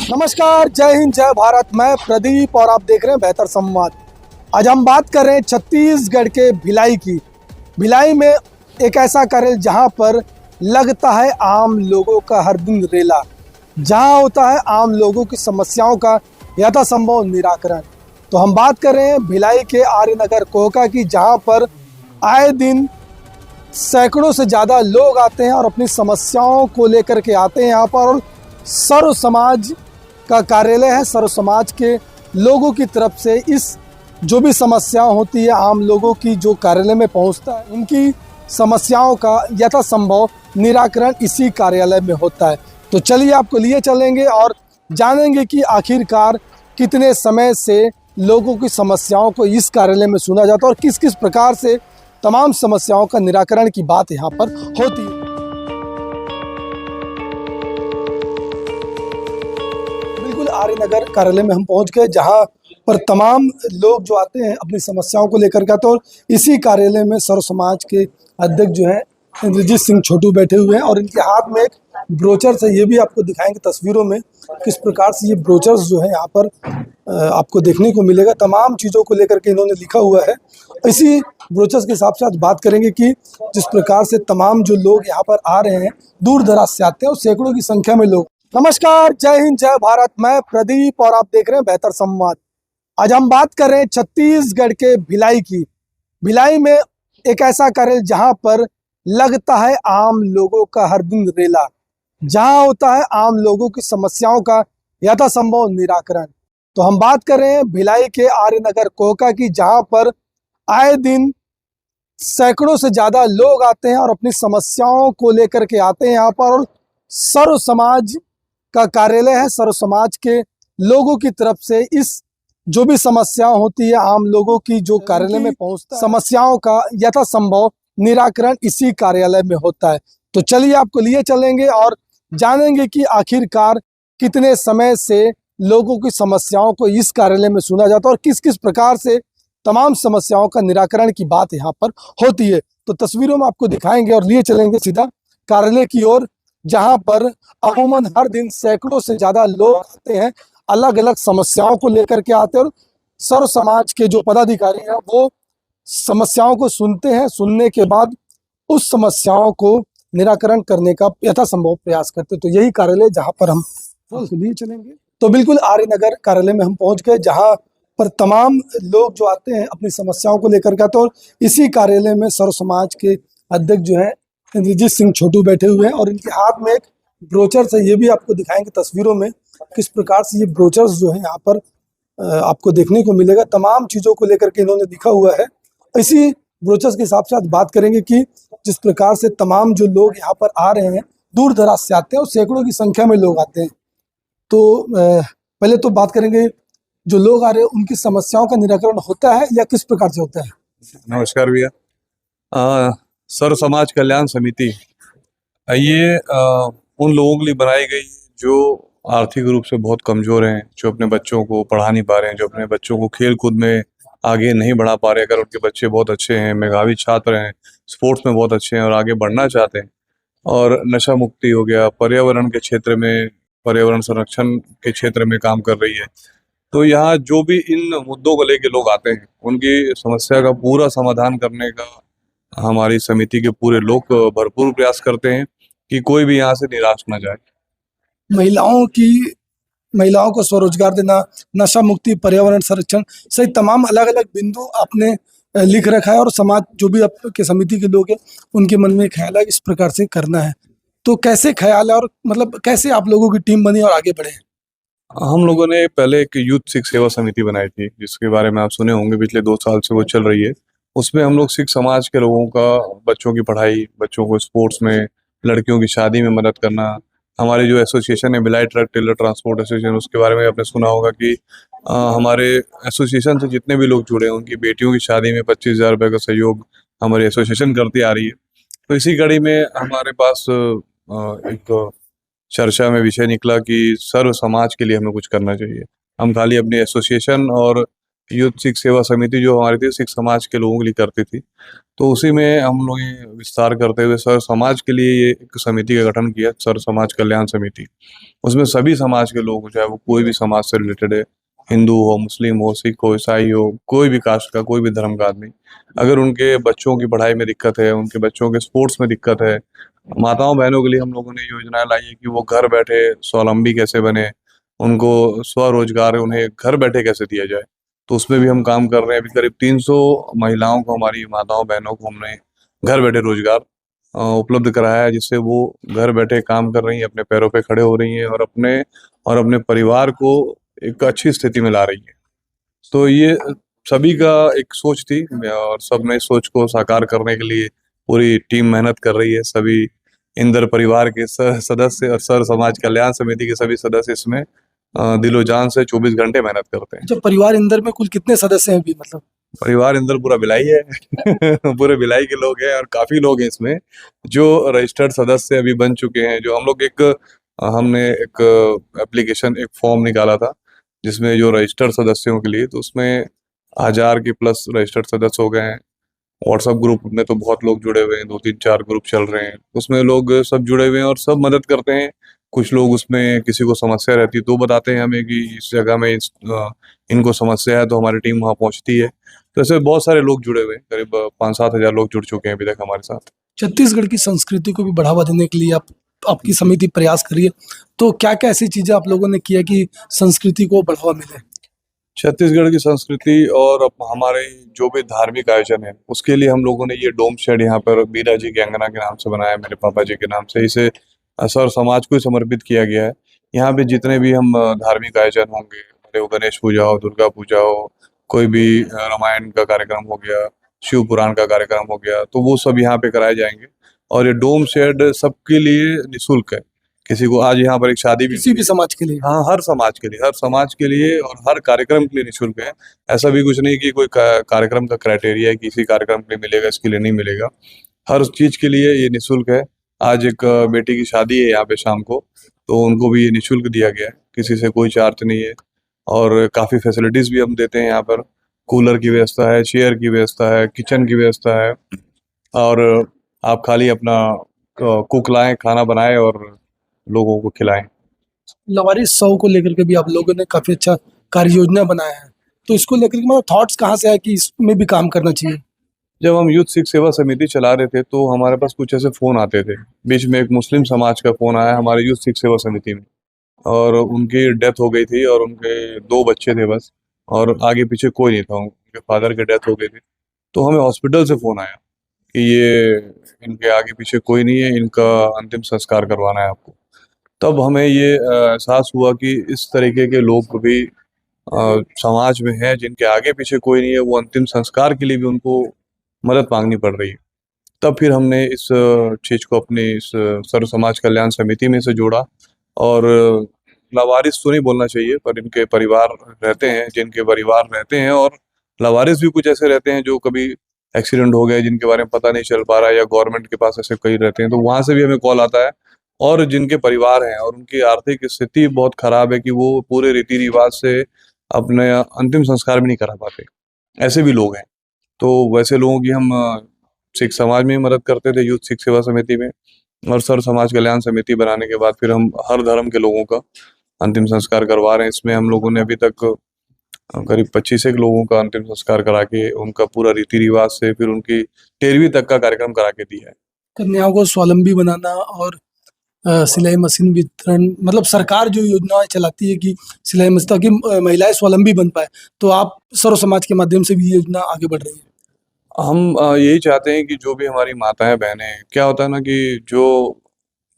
नमस्कार, जय हिंद, जय भारत। मैं प्रदीप और आप देख रहे हैं बेहतर संवाद। आज हम बात कर रहे हैं छत्तीसगढ़ के भिलाई की। भिलाई में एक ऐसा कार्यालय जहां पर लगता है आम लोगों का हर दिन रेला, जहां होता है आम लोगों की समस्याओं का यथासंभव निराकरण। तो हम बात कर रहे हैं भिलाई के आर्यनगर कोहका की, जहां पर आए दिन सैकड़ों से ज़्यादा लोग आते हैं और अपनी समस्याओं को लेकर के आते हैं यहाँ पर। और सर्व समाज का कार्यालय है। सर्व समाज के लोगों की तरफ से इस जो भी समस्याएं होती है आम लोगों की, जो कार्यालय में पहुंचता है, उनकी समस्याओं का यथासंभव निराकरण इसी कार्यालय में होता है। तो चलिए आपको लिए चलेंगे और जानेंगे कि आखिरकार कितने समय से लोगों की समस्याओं को इस कार्यालय में सुना जाता है और किस किस प्रकार से तमाम समस्याओं का निराकरण की बात यहाँ पर होती है। बिल्कुल आर्यनगर कार्यालय में हम पहुंच गए, जहां पर तमाम लोग जो आते हैं अपनी समस्याओं को लेकर के आते हैं। और इसी कार्यालय में सर्व समाज के अध्यक्ष जो है इंद्रजीत सिंह छोटू बैठे हुए हैं और इनके हाथ में एक ब्रोचर्स है। ये भी आपको दिखाएंगे तस्वीरों में किस प्रकार से ये ब्रोचर्स जो है यहाँ पर आपको देखने को मिलेगा। तमाम चीज़ों को लेकर के इन्होंने लिखा हुआ है। इसी ब्रोचर्स के हिसाब से आज बात करेंगे कि जिस प्रकार से तमाम जो लोग यहाँ पर आ रहे हैं, दूर दराज से आते हैं और सैकड़ों की संख्या में लोग। नमस्कार, जय हिंद, जय भारत। मैं प्रदीप और आप देख रहे हैं बेहतर संवाद। आज हम बात कर रहे हैं छत्तीसगढ़ के भिलाई की। भिलाई में एक ऐसा कार्यालय जहां पर लगता है आम लोगों का हर दिन रेला, जहां होता है आम लोगों की समस्याओं का यथासंभव निराकरण। तो हम बात कर रहे हैं भिलाई के आर्यनगर कोहका की, जहां पर आए दिन सैकड़ों से ज्यादा लोग आते हैं और अपनी समस्याओं को लेकर के आते हैं यहाँ पर। और सर्व समाज का कार्यालय है। सर्व समाज के लोगों की तरफ से इस जो भी समस्या होती है आम लोगों की, जो कार्यालय में पहुंचता है, समस्याओं का यथासंभव निराकरण इसी कार्यालय में होता है। तो चलिए आपको लिए चलेंगे और जानेंगे कि आखिरकार कितने समय से लोगों की समस्याओं को इस कार्यालय में सुना जाता है और किस किस प्रकार से तमाम समस्याओं का निराकरण की बात यहाँ पर होती है। तो तस्वीरों में आपको दिखाएंगे और लिए चलेंगे सीधा कार्यालय की ओर, जहां पर अमूमन हर दिन सैकड़ों से ज्यादा लोग आते हैं, अलग अलग समस्याओं को लेकर के आते हैं। और सर्व समाज के जो पदाधिकारी हैं वो समस्याओं को सुनते हैं, सुनने के बाद उस समस्याओं को निराकरण करने का यथासंभव प्रयास करते हैं। तो यही कार्यालय जहां पर हम लिए चलेंगे। तो बिल्कुल आर्यनगर कार्यालय में हम पहुंच गए, जहां पर तमाम लोग जो आते हैं अपनी समस्याओं को लेकर के आते हैं। और इसी कार्यालय में सर्व समाज के अध्यक्ष जो है इंद्रजीत सिंह छोटू बैठे हुए हैं और इनके हाथ में एक ब्रोचर्स है। ये भी आपको दिखाएंगे तस्वीरों में किस प्रकार से ये ब्रोचर्स जो है यहाँ पर आपको देखने को मिलेगा। तमाम चीज़ों को लेकर के इन्होंने लिखा हुआ है। इसी ब्रोचर्स के हिसाब से आज बात करेंगे कि जिस प्रकार से तमाम जो लोग यहाँ पर आ रहे हैं, दूर दराज से आते हैं और सैकड़ों की संख्या में लोग आते हैं। तो पहले तो बात करेंगे, जो लोग आ रहे हैं उनकी समस्याओं का निराकरण होता है या किस प्रकार से होता है? नमस्कार भैया। सर्व समाज कल्याण समिति ये उन लोगों के लिए बनाई गई जो आर्थिक रूप से बहुत कमजोर हैं, जो अपने बच्चों को पढ़ा नहीं पा रहे हैं, जो अपने बच्चों को खेल कूद में आगे नहीं बढ़ा पा रहे। अगर उनके बच्चे बहुत अच्छे हैं, मेधावी छात्र हैं, स्पोर्ट्स में बहुत अच्छे हैं और आगे बढ़ना चाहते हैं, और नशा मुक्ति हो गया, पर्यावरण के क्षेत्र में, पर्यावरण संरक्षण के क्षेत्र में काम कर रही है, तो यहाँ जो भी इन मुद्दों को लेके लोग आते हैं, उनकी समस्या का पूरा समाधान करने का हमारी समिति के पूरे लोग भरपूर प्रयास करते हैं कि कोई भी यहाँ से निराश ना जाए। महिलाओं को स्वरोजगार देना, नशा मुक्ति, पर्यावरण संरक्षण सहित तमाम अलग अलग बिंदु आपने लिख रखा है। और समाज जो भी आपके समिति के लोग हैं उनके मन में ख्याल है इस प्रकार से करना है। तो कैसे ख्याल है और मतलब कैसे आप लोगों की टीम बनी और आगे बढ़े? हम लोगों ने पहले एक यूथ सिख सेवा समिति बनाई थी, जिसके बारे में आप सुने होंगे, पिछले 2 साल से वो चल रही है। उसमें हम लोग सिख समाज के लोगों का बच्चों की पढ़ाई, बच्चों को स्पोर्ट्स में, लड़कियों की शादी में मदद करना। हमारी जो एसोसिएशन है Bhilai truck trailer transport association, उसके बारे में आपने सुना होगा कि हमारे एसोसिएशन से जितने भी लोग जुड़े हैं उनकी बेटियों की शादी में 25,000 रुपये का सहयोग हमारी एसोसिएशन करती आ रही है। तो इसी कड़ी में हमारे पास एक चर्चा में विषय निकला कि सर्व समाज के लिए हमें कुछ करना चाहिए। हम खाली अपनी एसोसिएशन और युद्ध सिख सेवा समिति जो हमारी थी सिख समाज के लोगों के लिए करती थी, तो उसी में हम लोग ये विस्तार करते हुए सर समाज के लिए ये एक समिति का गठन किया, सर समाज कल्याण समिति। उसमें सभी समाज के लोग, चाहे वो कोई भी समाज से रिलेटेड है, हिंदू हो, मुस्लिम हो, सिख हो, ईसाई हो, कोई भी कास्ट का, कोई भी धर्म का आदमी, अगर उनके बच्चों की पढ़ाई में दिक्कत है, उनके बच्चों के स्पोर्ट्स में दिक्कत है, माताओं बहनों के लिए हम लोगों ने योजनाएं लाई है कि वो घर बैठे स्वावलंबी कैसे बने, उनको स्वरोजगार उन्हें घर बैठे कैसे दिया जाए। तो उसमें भी हम काम कर रहे हैं। अभी करीब 300 महिलाओं को, हमारी माताओं बहनों को हमने घर बैठे रोजगार उपलब्ध कराया है, जिससे वो घर बैठे काम कर रही हैं, अपने पैरों पे खड़े हो रही हैं और अपने परिवार को एक अच्छी स्थिति में ला रही हैं। तो ये सभी का एक सोच थी और सब ने इस सोच को साकार करने के लिए पूरी टीम मेहनत कर रही है। सभी इंदर परिवार के सदस्य और सर समाज कल्याण समिति के सभी सदस्य इसमें दिलो जान से 24 घंटे मेहनत करते हैं। अच्छा, परिवार इंदर में कुल कितने सदस्य हैं अभी, मतलब? परिवार इंदर पूरा भिलाई है पूरे भिलाई के लोग हैं और काफी लोग हैं इसमें जो रजिस्टर्ड सदस्य अभी बन चुके हैं। जो हम लोग हमने एक एप्लीकेशन, एक फॉर्म निकाला था जिसमें जो रजिस्टर्ड सदस्यों के लिए, तो उसमें 1000 के प्लस रजिस्टर्ड सदस्य हो गए हैं। व्हाट्सएप ग्रुप में तो बहुत लोग जुड़े हुए हैं, 2 3 4 ग्रुप चल रहे हैं, उसमें लोग सब जुड़े हुए हैं और सब मदद करते हैं। कुछ लोग उसमें किसी को समस्या रहती है तो बताते हैं हमें कि इस जगह में इनको समस्या है, तो हमारी टीम वहाँ पहुँचती है। तो ऐसे बहुत सारे लोग जुड़े हुए हैं, करीब 5-7 हजार लोग जुड़ चुके हैं अभी तक हमारे साथ। छत्तीसगढ़ की संस्कृति को भी बढ़ावा देने के लिए आपकी समिति प्रयास कर रही है, तो क्या क्या ऐसी चीजें आप लोगों ने किया कि संस्कृति को बढ़ावा मिले? छत्तीसगढ़ की संस्कृति और हमारे जो भी धार्मिक आयोजन है उसके लिए हम लोगों ने ये डोम शेड यहाँ पर बीरा जी की अंगना के नाम से बनाया है, मेरे पापा जी के नाम से। इसे सर समाज को ही समर्पित किया गया है। यहाँ पे जितने भी हम धार्मिक आयोजन होंगे, चाहे वो गणेश पूजा हो, दुर्गा पूजा हो, कोई भी रामायण का कार्यक्रम हो गया, शिव पुराण का कार्यक्रम हो गया, तो वो सब यहाँ पे कराए जाएंगे। और ये डोम शेड सबके लिए निःशुल्क है। किसी को आज यहाँ पर एक शादी भी, किसी भी समाज के लिए? हाँ, हर समाज के लिए, हर समाज के लिए और हर कार्यक्रम के लिए निःशुल्क है। ऐसा भी कुछ नहीं कि कोई कार्यक्रम का क्राइटेरिया है कि इसी कार्यक्रम के लिए मिलेगा, इसके लिए नहीं मिलेगा। हर चीज के लिए ये निःशुल्क है। आज एक बेटी की शादी है यहाँ पे शाम को, तो उनको भी ये निःशुल्क दिया गया है, किसी से कोई चार्ज नहीं है। और काफी फैसिलिटीज भी हम देते हैं यहाँ पर। कूलर की व्यवस्था है, चेयर की व्यवस्था है, किचन की व्यवस्था है। और आप खाली अपना कुक लाएं, खाना बनाएं और लोगों को खिलाएं। लवारिस 100 को लेकर के भी आप लोगों ने काफी अच्छा कार्य योजना बनाया है, तो इसको लेकर के मतलब थॉट्स कहाँ से आए कि इसमें भी काम करना चाहिए? जब हम यूथ सिख सेवा समिति चला रहे थे तो हमारे पास कुछ ऐसे फोन आते थे। बीच में एक मुस्लिम समाज का फोन आया हमारे यूथ सिख सेवा समिति में, और उनकी डेथ हो गई थी और उनके 2 बच्चे थे बस, और आगे पीछे कोई नहीं था, उनके फादर की डेथ हो गई थी। तो हमें हॉस्पिटल से फोन आया कि ये इनके आगे पीछे कोई नहीं है, इनका अंतिम संस्कार करवाना है आपको। तब हमें ये एहसास हुआ कि इस तरीके के लोग भी समाज में हैं जिनके आगे पीछे कोई नहीं है, वो अंतिम संस्कार के लिए भी उनको मदद मांगनी पड़ रही है। तब फिर हमने इस चीज़ को अपनी इस सर्व समाज कल्याण समिति में से जोड़ा। और लावारिस तो नहीं बोलना चाहिए, पर इनके परिवार रहते हैं, जिनके परिवार रहते हैं, और लावारिस भी कुछ ऐसे रहते हैं जो कभी एक्सीडेंट हो गए, जिनके बारे में पता नहीं चल पा रहा है, या गवर्नमेंट के पास ऐसे कई रहते हैं, तो वहाँ से भी हमें कॉल आता है। और जिनके परिवार हैं और उनकी आर्थिक स्थिति बहुत खराब है कि वो पूरे रीति रिवाज से अपने अंतिम संस्कार भी नहीं करा पाते, ऐसे भी लोग हैं। तो वैसे लोगों की हम सिख समाज में ही मदद करते थे यूथ सिख सेवा समिति में, और सर्व समाज कल्याण समिति बनाने के बाद फिर हम हर धर्म के लोगों का अंतिम संस्कार करवा रहे हैं। इसमें हम लोगों ने अभी तक करीब 25 एक लोगों का अंतिम संस्कार करा के, उनका पूरा रीति रिवाज से फिर उनकी 13वीं तक का कार्यक्रम करा के दिया है। कन्याओं को स्वावलंबी बनाना और सिलाई मशीन वितरण, मतलब सरकार जो योजना चलाती है कि सिलाई मशीन, ताकि महिलाएं स्वावलंबी बन पाए, तो आप सर्व समाज के माध्यम से भी ये योजना आगे बढ़ रही है। हम यही चाहते हैं कि जो भी हमारी माताएं बहनें, क्या होता है ना कि जो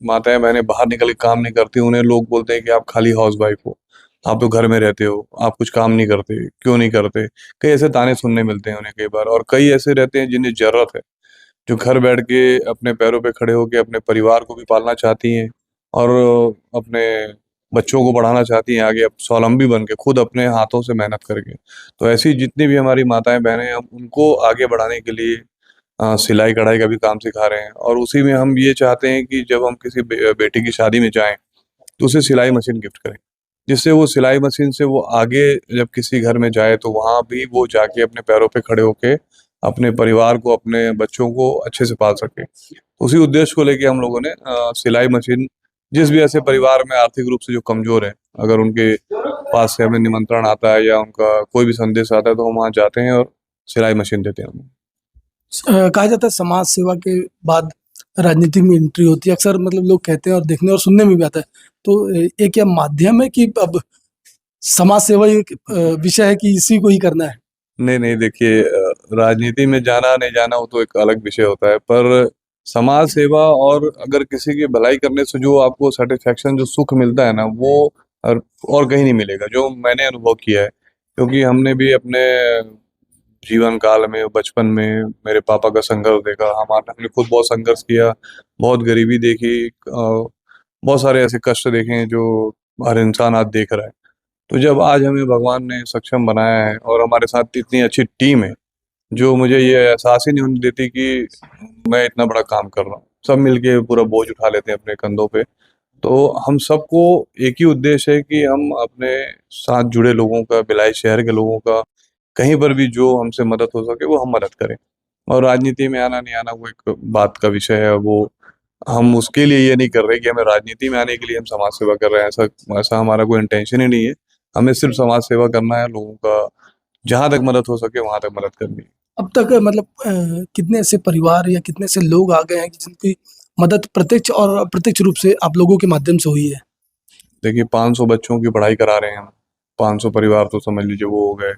माताएं बहनें बाहर निकल के काम नहीं करती, उन्हें लोग बोलते हैं कि आप खाली हाउस वाइफ हो, आप तो घर में रहते हो, आप कुछ काम नहीं करते, क्यों नहीं करते। कई ऐसे ताने सुनने मिलते हैं उन्हें कई बार। और कई ऐसे रहते हैं जिन्हें जरूरत है, जो घर बैठ के अपने पैरों पे खड़े होकर अपने परिवार को भी पालना चाहती हैं और अपने बच्चों को बढ़ाना चाहती हैं आगे, अब स्वावलंबी बन के खुद अपने हाथों से मेहनत करके। तो ऐसी जितनी भी हमारी माताएं बहनें हैं, हम उनको आगे बढ़ाने के लिए सिलाई कढ़ाई का भी काम सिखा रहे हैं। और उसी में हम ये चाहते हैं कि जब हम किसी बेटी की शादी में जाएं तो उसे सिलाई मशीन गिफ्ट करें, जिससे वो सिलाई मशीन से वो आगे जब किसी घर में जाए तो वहाँ भी वो जाके अपने पैरों पे खड़े होके अपने परिवार को, अपने बच्चों को अच्छे से पाल सके। उसी उद्देश्य को लेके हम लोगों ने सिलाई मशीन, जिस भी ऐसे परिवार में आर्थिक रूप से जो कमज़ोर है, अगर उनके पास से हमें निमंत्रण आता है या उनका कोई भी संदेश आता है तो हम वहाँ जाते हैं और सिलाई मशीन देते हैं उन्हें। कहा जाता है समाज सेवा के बाद राजनीति में एंट्री होती है, अक्सर मतलब लोग कहते हैं और देखने और सुनने में भी आता है। तो ये क्या माध्यम है कि अब समाज सेवा एक विषय है कि इसी को ही करना है? नहीं, नहीं, देखिए, राजनीति में जाना नहीं जाना वो तो एक अलग विषय होता है, पर समाज सेवा और अगर किसी की भलाई करने से जो आपको सैटिस्फैक्शन, जो सुख मिलता है ना, वो और कहीं नहीं मिलेगा, जो मैंने अनुभव किया है। क्योंकि हमने भी अपने जीवन काल में, बचपन में मेरे पापा का संघर्ष देखा, हमने खुद बहुत संघर्ष किया, बहुत गरीबी देखी, बहुत सारे ऐसे कष्ट देखे हैं जो हर इंसान आज देख रहा है। तो जब आज हमें भगवान ने सक्षम बनाया है और हमारे साथ इतनी अच्छी टीम है, जो मुझे ये एहसास ही नहीं होने देती कि मैं इतना बड़ा काम कर रहा हूँ। सब मिलके पूरा बोझ उठा लेते हैं अपने कंधों पे। तो हम सबको एक ही उद्देश्य है कि हम अपने साथ जुड़े लोगों का, भिलाई शहर के लोगों का, कहीं पर भी जो हमसे मदद हो सके वो हम मदद करें। और राजनीति में आना नहीं आना वो एक बात का विषय है, वो हम उसके लिए ये नहीं कर रहे कि हमें राजनीति में आने के लिए हम समाज सेवा कर रहे हैं, ऐसा ऐसा हमारा कोई इंटेंशन ही नहीं है। हमें सिर्फ समाज सेवा करना है, लोगों का जहाँ तक मदद हो सके वहाँ तक मदद करनी है। अब तक मतलब कितने ऐसे परिवार या कितने ऐसे लोग आ गए हैं कि जिनकी मदद प्रत्यक्ष और अप्रत्यक्ष रूप से आप लोगों के माध्यम से हुई है? देखिए, 500 बच्चों की पढ़ाई करा रहे हैं हम, 500 परिवार तो समझ लीजिए वो हो गए,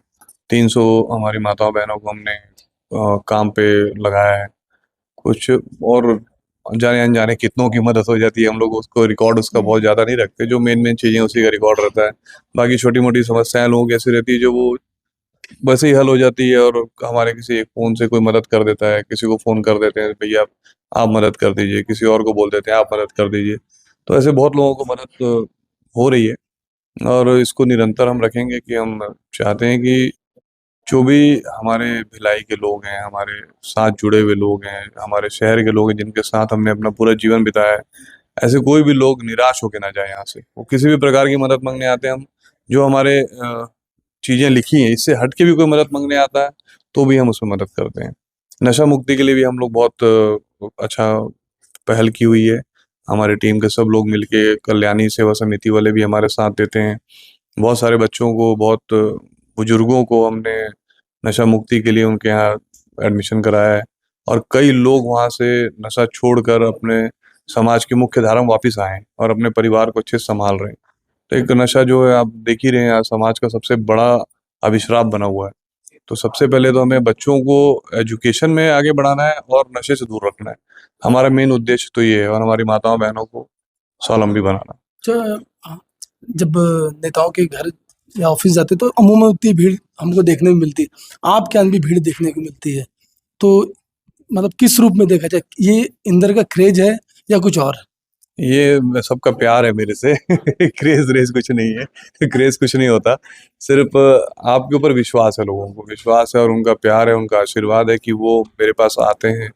300 हमारी माताओं बहनों को हमने काम पे लगाया है। कुछ और जाने अनजाने कितनों की मदद हो जाती है, हम लोग उसको रिकॉर्ड उसका बहुत ज़्यादा नहीं रखते, जो मेन मेन चीज़ें उसी का रिकॉर्ड रहता है। बाकी छोटी मोटी समस्याएं लोगों की ऐसी रहती है जो वो वैसे ही हल हो जाती है, और हमारे किसी एक फ़ोन से कोई मदद कर देता है, किसी को फ़ोन कर देते हैं, भैया आप मदद कर दीजिए, किसी और को बोल देते हैं आप मदद कर दीजिए। तो ऐसे बहुत लोगों को मदद हो रही है, और इसको निरंतर हम रखेंगे कि हम चाहते हैं कि जो भी हमारे भिलाई के लोग हैं, हमारे साथ जुड़े हुए लोग हैं, हमारे शहर के लोग हैं जिनके साथ हमने अपना पूरा जीवन बिताया है, ऐसे कोई भी लोग निराश होके ना जाएँ यहाँ से। वो किसी भी प्रकार की मदद माँगने आते हैं, हम जो हमारे चीज़ें लिखी हैं, इससे हट के भी कोई मदद माँगने आता है, तो भी हम उसमें मदद करते हैं। नशा मुक्ति के लिए भी हम लोग बहुत अच्छा पहल की हुई है। हमारे टीम के सब लोग मिलके, कल्याणी सेवा समिति वाले भी हमारे साथ देते हैं। बहुत सारे बच्चों को, बहुत बुजुर्गों को हमने नशा मुक्ति के लिए उनके यहाँ एडमिशन कराया है, और कई लोग वहाँ से नशा छोड़कर अपने समाज की मुख्य धारा में वापस आए हैं और अपने परिवार को अच्छे से सँभाल रहे हैं। तो एक नशा जो है, आप देख ही रहे हैं, आज समाज का सबसे बड़ा अभिशाप बना हुआ है। तो सबसे पहले तो हमें बच्चों को एजुकेशन में आगे बढ़ाना है और नशे से दूर रखना है। हमारा मेन उद्देश्य तो ये है, और हमारी माताओं-बहनों को स्वावलंबी बनाना। अच्छा, जब नेताओं के घर या ऑफिस जाते तो अमूमन उतनी भीड़ हमको देखने में मिलती है, आपके यहाँ भी भीड़ देखने को मिलती है। तो मतलब किस रूप में देखा जाए, ये इंदर का क्रेज है या कुछ और? ये सबका प्यार है मेरे से। क्रेज़ व्रेज़ कुछ नहीं है, क्रेज़ कुछ नहीं होता। सिर्फ़ आपके ऊपर विश्वास है, लोगों को विश्वास है और उनका प्यार है, उनका आशीर्वाद है कि वो मेरे पास आते हैं।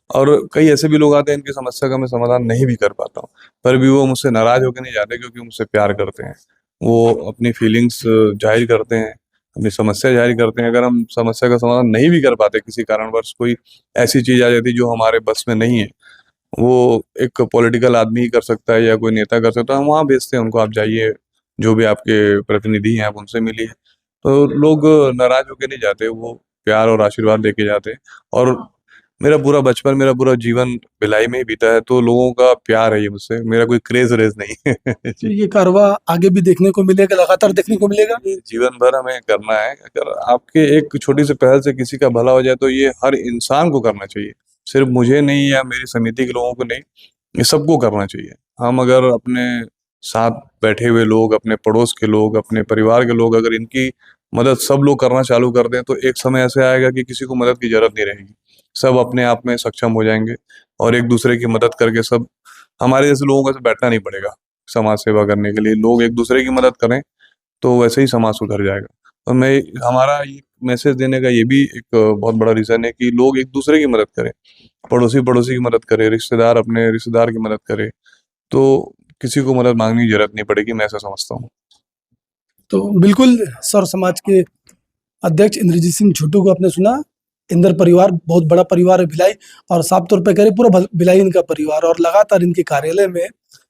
और कई ऐसे भी लोग आते हैं, इनकी समस्या का मैं समाधान नहीं भी कर पाता हूँ, पर भी वो मुझसे नाराज़ होके नहीं जाते, क्योंकि वो मुझसे प्यार करते हैं। वो अपनी फीलिंग्स ज़ाहिर करते हैं, अपनी समस्या ज़ाहिर करते हैं। अगर हम समस्या का समाधान नहीं भी कर पाते, किसी कारणवश कोई ऐसी चीज़ आ जाती है जो हमारे बस में नहीं है, वो एक पॉलिटिकल आदमी ही कर सकता है या कोई नेता कर सकता है, हम वहाँ भेजते हैं उनको, आप जाइए, जो भी आपके प्रतिनिधि हैं आप उनसे मिलिए। तो लोग नाराज़ होके नहीं जाते, वो प्यार और आशीर्वाद देके जाते हैं। और मेरा पूरा बचपन, मेरा पूरा जीवन भिलाई में ही बीता है, तो लोगों का प्यार है ये मुझसे, मेरा कोई क्रेज़-व्रेज़ नहीं है। तो जी। ये कारवां आगे भी देखने को मिलेगा, लगातार देखने को मिलेगा? ये जीवन भर हमें करना है। अगर आपके एक छोटी-सी पहल से किसी का भला हो जाए, तो ये हर इंसान को करना चाहिए। सिर्फ़ मुझे नहीं या मेरी समिति के लोगों को नहीं, ये सबको करना चाहिए। हम अगर अपने साथ बैठे हुए लोग, अपने पड़ोस के लोग, अपने परिवार के लोग अगर इनकी मदद सब लोग करना चालू कर दें, तो एक समय ऐसे आएगा कि किसी को मदद की ज़रूरत नहीं रहेगी। सब अपने आप में सक्षम हो जाएँगे, और एक-दूसरे की मदद करके सब, हमारे जैसे लोगों को ऐसे बैठना नहीं पड़ेगा समाज सेवा करने के लिए। लोग एक-दूसरे की मदद करें, तो वैसे ही समाज सुधर जाएगा। और मैं, हमारा ये मैसेज देने का ये भी एक बहुत बड़ा रीज़न है कि लोग एक-दूसरे की मदद करें। पड़ोसी पड़ोसी की मदद करे, रिश्तेदार अपने रिश्तेदार की मदद करे, तो किसी को मदद माँगने की ज़रूरत नहीं पड़ेगी, मैं ऐसा समझता हूँ। तो बिल्कुल सौर समाज के अध्यक्ष इंद्रजीत सिंह छोटू को आपने सुना। इंदर परिवार बहुत बड़ा परिवार है भिलाई, और साफ तौर पे कह रहे पूरा भिलाई इनका परिवार, और लगातार इनके कार्यालय में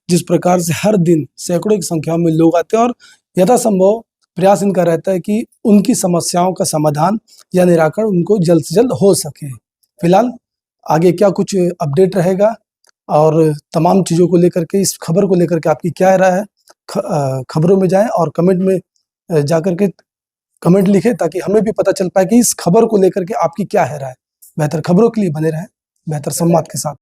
जिस प्रकार से हर दिन सैकड़ों की संख्या में लोग आते हैं, और यथासंभव प्रयास इनका रहता है कि उनकी समस्याओं का समाधान या निराकरण उनको जल्द से जल्द हो सके। फिलहाल आगे क्या कुछ अपडेट रहेगा और तमाम चीज़ों को लेकर के, इस खबर को लेकर के आपकी क्या राय है, खबरों में जाएं और कमेंट में जाकर के कमेंट लिखें, ताकि हमें भी पता चल पाए कि इस खबर को लेकर के आपकी क्या है राय। बेहतर खबरों के लिए बने रहें बेहतर संवाद के साथ।